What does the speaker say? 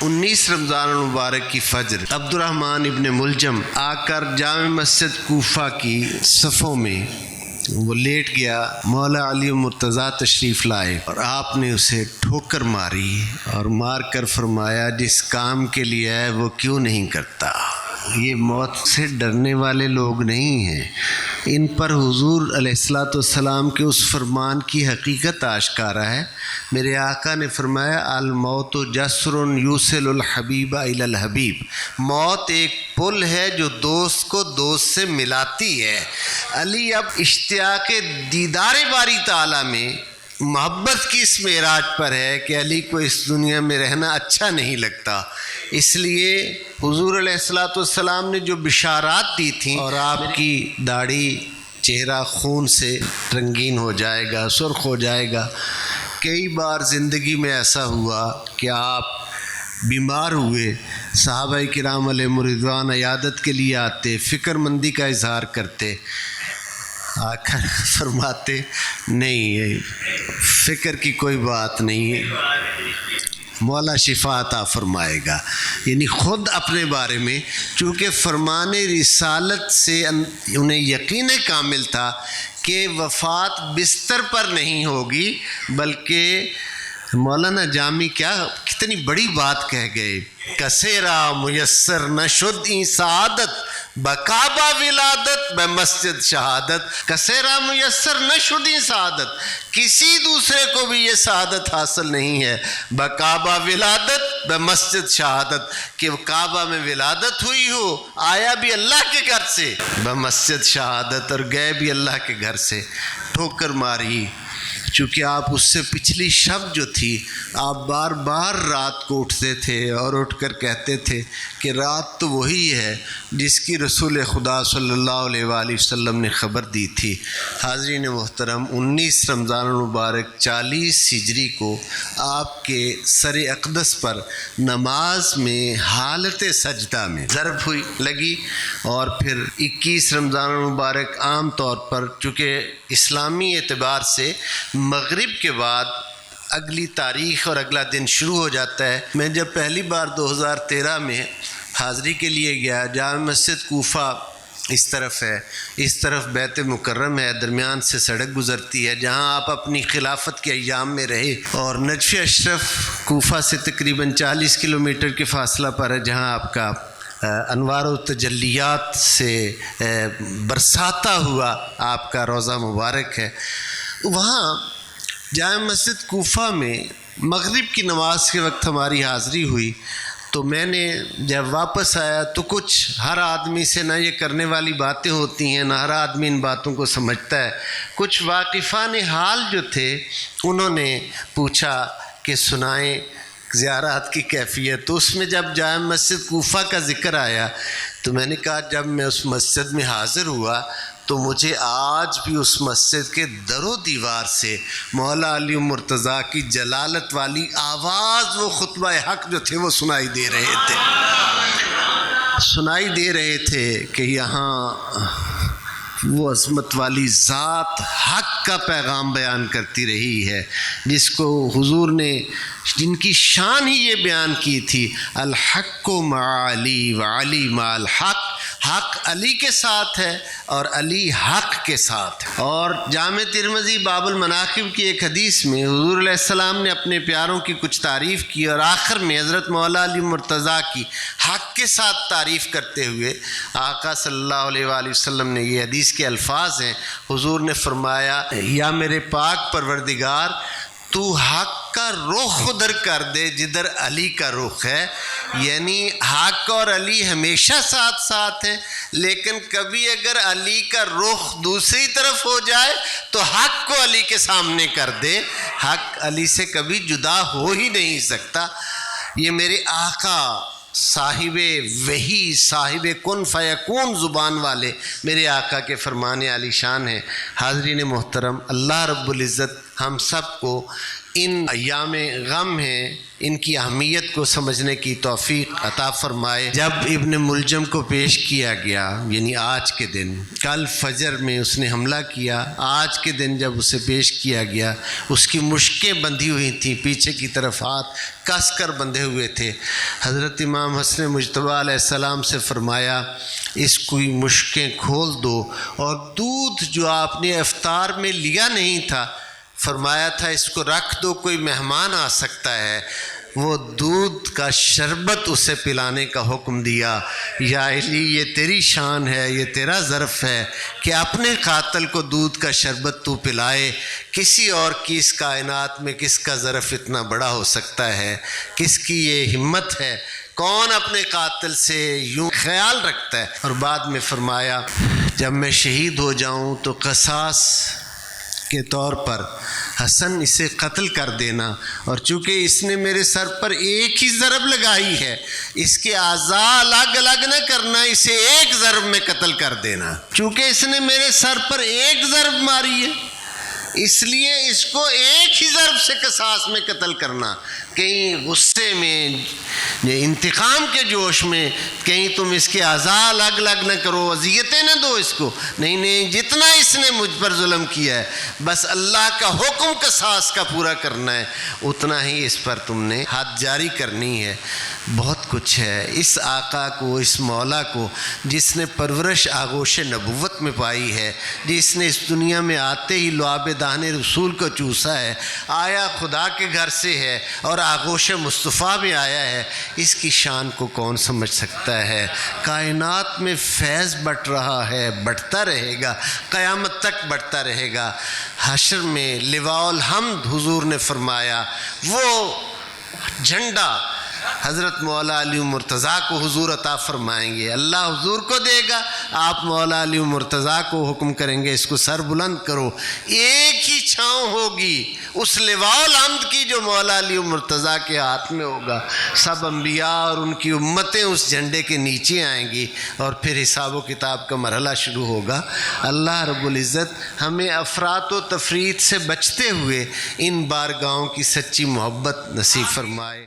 19 رمضان المبارک کی فجر عبد الرحمن ابن ملجم آ کر جامع مسجد کوفہ کی صفوں میں وہ لیٹ گیا. مولا علی مرتضیٰ تشریف لائے اور آپ نے اسے ٹھوکر ماری اور مار کر فرمایا جس کام کے لیے ہے وہ کیوں نہیں کرتا. یہ موت سے ڈرنے والے لوگ نہیں ہیں. ان پر حضور علیہ الصلاۃ والسلام کے اس فرمان کی حقیقت آشکارا ہے. میرے آقا نے فرمایا الموت جسر یوصل الحبیب الی الحبیب. موت ایک پل ہے جو دوست کو دوست سے ملاتی ہے. علی اب اشتیاق دیدار باری تعالیٰ میں محبت کی اس معراج پر ہے کہ علی کو اس دنیا میں رہنا اچھا نہیں لگتا. اس لیے حضور علیہ الصلاۃ والسلام نے جو بشارات دی تھیں اور آپ کی داڑھی چہرہ خون سے رنگین ہو جائے گا، سرخ ہو جائے گا. کئی بار زندگی میں ایسا ہوا کہ آپ بیمار ہوئے، صحابہ کرام علیہم رضوان عیادت کے لیے آتے، فکر مندی کا اظہار کرتے، آ کر فرماتے نہیں فکر کی کوئی بات نہیں ہے، مولا شفا عطا فرمائے گا. یعنی خود اپنے بارے میں چونکہ فرمان رسالت سے انہیں یقین کامل تھا کہ وفات بستر پر نہیں ہوگی، بلکہ مولانا جامی کتنی بڑی بات کہہ گئے. کسیرا میسر نشد این سعادت بکعبہ ولادت بمسجد شہادت. کسیرا میسر نشد این سعادت، کسی دوسرے کو بھی یہ سعادت حاصل نہیں ہے بکعبہ ولادت بمسجد شہادت کہ کعبہ میں ولادت ہوئی ہو، آیا بھی اللہ کے گھر سے، بمسجد شہادت اور گئے بھی اللہ کے گھر سے. ٹھوکر ماری چونکہ آپ اس سے پچھلی شب جو تھی آپ بار بار رات کو اٹھتے تھے اور اٹھ کر کہتے تھے کہ رات تو وہی ہے جس کی رسول خدا صلی اللہ علیہ وآلہ وسلم نے خبر دی تھی. حاضرین محترم، 19 رمضان المبارک 40 ہجری کو آپ کے سر اقدس پر نماز میں حالت سجدہ میں ضرب ہوئی لگی، اور پھر 21 رمضان المبارک عام طور پر چونکہ اسلامی اعتبار سے مغرب کے بعد اگلی تاریخ اور اگلا دن شروع ہو جاتا ہے. میں جب پہلی بار 2013 میں حاضری کے لیے گیا، جامع مسجد کوفہ اس طرف ہے، اس طرف بیت مکرم ہے، درمیان سے سڑک گزرتی ہے جہاں آپ اپنی خلافت کے ایام میں رہے، اور نجف اشرف کوفہ سے تقریباً 40 کلومیٹر کے فاصلہ پر ہے جہاں آپ کا انوار و تجلیات سے برساتا ہوا آپ کا روضہ مبارک ہے. وہاں جامع مسجد کوفہ میں مغرب کی نماز کے وقت ہماری حاضری ہوئی. تو میں نے جب واپس آیا تو کچھ ہر آدمی سے نہ یہ کرنے والی باتیں ہوتی ہیں، نہ ہر آدمی ان باتوں کو سمجھتا ہے. کچھ واقفان حال جو تھے انہوں نے پوچھا کہ سنائیں زیارات کی کیفیت. تو اس میں جب جامع مسجد کوفہ کا ذکر آیا تو میں نے کہا جب میں اس مسجد میں حاضر ہوا تو مجھے آج بھی اس مسجد کے در و دیوار سے مولا علی مرتضیٰ کی جلالت والی آواز، وہ خطبہ حق جو تھے وہ سنائی دے رہے تھے کہ یہاں وہ عظمت والی ذات حق کا پیغام بیان کرتی رہی ہے، جس کو حضور نے جن کی شان ہی یہ بیان کی تھی، الحق مع علی وعلی مع الحق. حق علی کے ساتھ ہے اور علی حق کے ساتھ ہے. اور جامع ترمذی باب المناقب کی ایک حدیث میں حضور علیہ السلام نے اپنے پیاروں کی کچھ تعریف کی اور آخر میں حضرت مولا علی مرتضیٰ کی حق کے ساتھ تعریف کرتے ہوئے آقا صلی اللہ علیہ وآلہ وسلم نے، یہ حدیث کے الفاظ ہیں، حضور نے فرمایا یا میرے پاک پروردگار تو حق کا رخ ادھر کر دے جدھر علی کا رخ ہے. یعنی حق اور علی ہمیشہ ساتھ ساتھ ہیں، لیکن کبھی اگر علی کا رخ دوسری طرف ہو جائے تو حق کو علی کے سامنے کر دے. حق علی سے کبھی جدا ہو ہی نہیں سکتا. یہ میرے آقا صاحب وحی، صاحب کن فیکون زبان والے میرے آقا کے فرمان عالی شان ہیں. حاضرین محترم، اللہ رب العزت ہم سب کو ان ایام غم ہیں ان کی اہمیت کو سمجھنے کی توفیق عطا فرمائے۔ جب ابن ملجم کو پیش کیا گیا، یعنی آج کے دن، کل فجر میں اس نے حملہ کیا، آج کے دن جب اسے پیش کیا گیا اس کی مشکیں بندھی ہوئی تھیں، پیچھے کی طرف ہاتھ کس کر بندھے ہوئے تھے۔ حضرت امام حسن مجتبیٰ علیہ السلام سے فرمایا اس کی مشکیں کھول دو، اور دودھ جو آپ نے افطار میں لیا نہیں تھا، فرمایا تھا اس کو رکھ دو، کوئی مہمان آ سکتا ہے، وہ دودھ کا شربت اسے پلانے کا حکم دیا۔ یا علی یہ تیری شان ہے، یہ تیرا ظرف ہے کہ اپنے قاتل کو دودھ کا شربت تو پلائے، کسی اور کی اس کائنات میں کس کا ظرف اتنا بڑا ہو سکتا ہے، کس کی یہ ہمت ہے، کون اپنے قاتل سے یوں خیال رکھتا ہے۔ اور بعد میں فرمایا جب میں شہید ہو جاؤں تو قصاص کے طور پر حسن اسے قتل کر دینا، اور چونکہ اس نے میرے سر پر ایک ہی ضرب لگائی ہے، اس کے اعضاء الگ الگ نہ کرنا، اسے ایک ضرب میں قتل کر دینا، چونکہ اس نے میرے سر پر ایک ضرب ماری ہے، اس لیے اس کو ایک ہی ضرب سے قصاص میں قتل کرنا۔ کہیں غصے میں، انتقام کے جوش میں کہیں تم اس کے اعضاء الگ الگ نہ کرو، اذیتیں نہ دو اس کو، نہیں نہیں، جتنا اس نے مجھ پر ظلم کیا ہے بس اللہ کا حکم قصاص کا پورا کرنا ہے، اتنا ہی اس پر تم نے حد جاری کرنی ہے۔ بہت کچھ ہے اس آقا کو، اس مولا کو جس نے پرورش آغوش نبوت میں پائی ہے، جس نے اس دنیا میں آتے ہی لعاب دہن رسول کو چوسا ہے، آیا خدا کے گھر سے ہے اور آغوش مصطفیٰ میں آیا ہے، اس کی شان کو کون سمجھ سکتا ہے۔ کائنات میں فیض بٹ رہا ہے، بڑھتا رہے گا، قیامت تک بڑھتا رہے گا۔ حشر میں لواء الحمد حضور نے فرمایا، وہ جھنڈا حضرت مولا علی مرتضیٰ کو حضور عطا فرمائیں گے، اللہ حضور کو دے گا، آپ مولا علی مرتضیٰ کو حکم کریں گے اس کو سر بلند کرو، ایک ہی چھاؤں ہوگی اس لواء الحمد کی جو مولا علی مرتضیٰ کے ہاتھ میں ہوگا، سب انبیاء اور ان کی امتیں اس جھنڈے کے نیچے آئیں گی، اور پھر حساب و کتاب کا مرحلہ شروع ہوگا۔ اللہ رب العزت ہمیں افراط و تفریط سے بچتے ہوئے ان بارگاہوں کی سچی محبت نصیب فرمائے۔